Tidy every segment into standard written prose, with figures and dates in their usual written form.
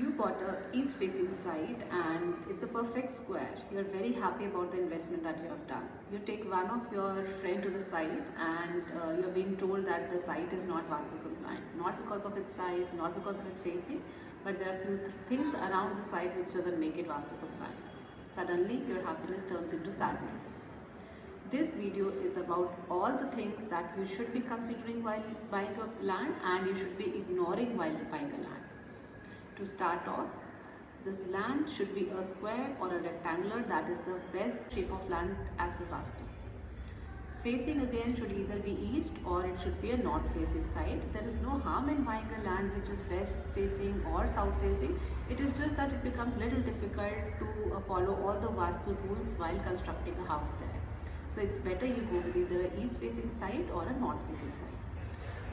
You bought a east facing site and it's a perfect square. You're very happy about the investment that you have done. You take one of your friend to the site and you're being told that the site is not vastu compliant. Not because of its size, not because of its facing, but there are few things around the site which doesn't make it vastu compliant. Suddenly your happiness turns into sadness. This video is about all the things that you should be considering while buying a land and you should be ignoring while buying a land. To start off, this land should be a square or a rectangular, that is the best shape of land as per vastu. Facing again should either be east or it should be a north facing side. There is no harm in buying a land which is west facing or south facing. It is just that it becomes little difficult to follow all the vastu rules while constructing a house there. So it's better you go with either an east facing side or a north facing side.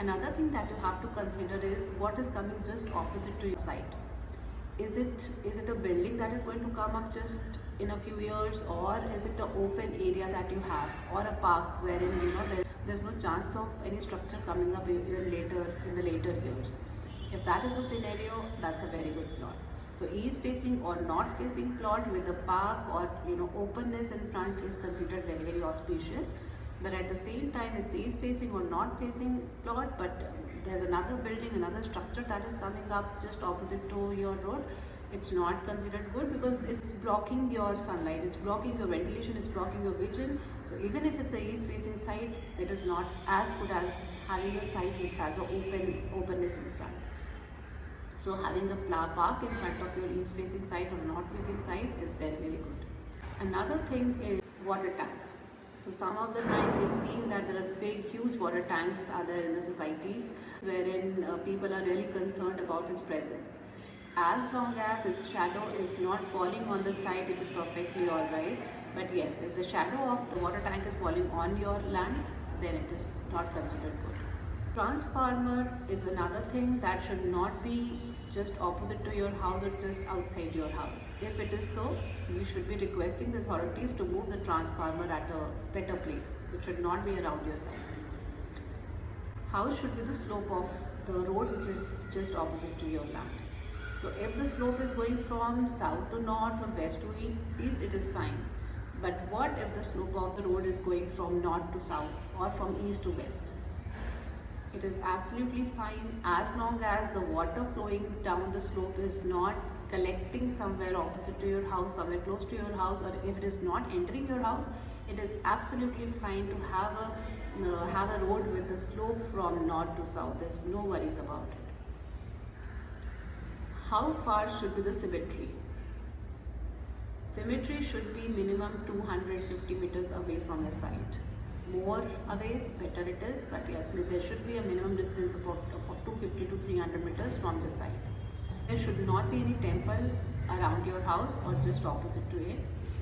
Another thing that you have to consider is what is coming just opposite to your site. Is it a building that is going to come up just in a few years, or is it an open area that you have, or a park wherein there's no chance of any structure coming up even later in the later years. If that is a scenario, that's a very good plot. So east facing or north facing plot with a park or openness in front is considered very, very auspicious. But at the same time, it's east facing or north facing plot, but there's another building, another structure that is coming up just opposite to your road. It's not considered good because it's blocking your sunlight, it's blocking your ventilation, it's blocking your vision. So even if it's a east facing site, it is not as good as having a site which has an openness in front. So having a park in front of your east facing site or north facing site is very, very good. Another thing is water tank. So some of the times you've seen that there are big, huge water tanks are there in the societies wherein people are really concerned about its presence. As long as its shadow is not falling on the site, it is perfectly alright. But yes, if the shadow of the water tank is falling on your land, then it is not considered good. Transformer is another thing that should not be just opposite to your house or just outside your house. If it is so, you should be requesting the authorities to move the transformer at a better place. It should not be around your site. How should be the slope of the road which is just opposite to your land? So if the slope is going from south to north or west to east, it is fine. But what if the slope of the road is going from north to south or from east to west? It is absolutely fine as long as the water flowing down the slope is not collecting somewhere opposite to your house, somewhere close to your house, or if it is not entering your house, it is absolutely fine to have a road with the slope from north to south. There's no worries about it. How far should be the symmetry? Symmetry should be minimum 250 meters away from your site. More away, better it is, but yes, there should be a minimum distance of 250 to 300 meters from your site. There should not be any temple around your house or just opposite to it.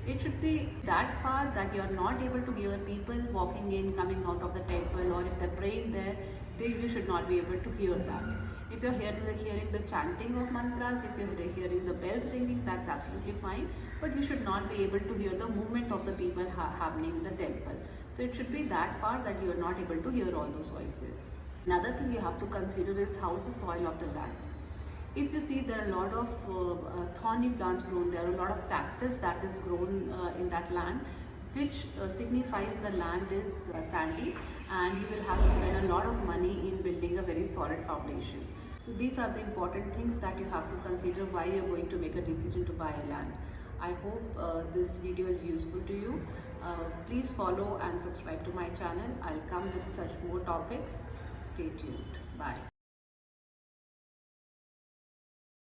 It should be that far that you are not able to hear people walking in, coming out of the temple, or if they're praying there, you should not be able to hear that. If you're hearing the chanting of mantras, if you're hearing the bells ringing, that's absolutely fine. But you should not be able to hear the movement of the people happening in the temple. So it should be that far that you are not able to hear all those voices. Another thing you have to consider is how is the soil of the land. If you see, there are a lot of thorny plants grown, there are a lot of cactus that is grown in that land, which signifies the land is sandy, and you will have to spend a lot of money in building a very solid foundation. So these are the important things that you have to consider while you're going to make a decision to buy a land. I hope this video is useful to you. Please follow and subscribe to my channel. I'll come with such more topics. Stay tuned. Bye.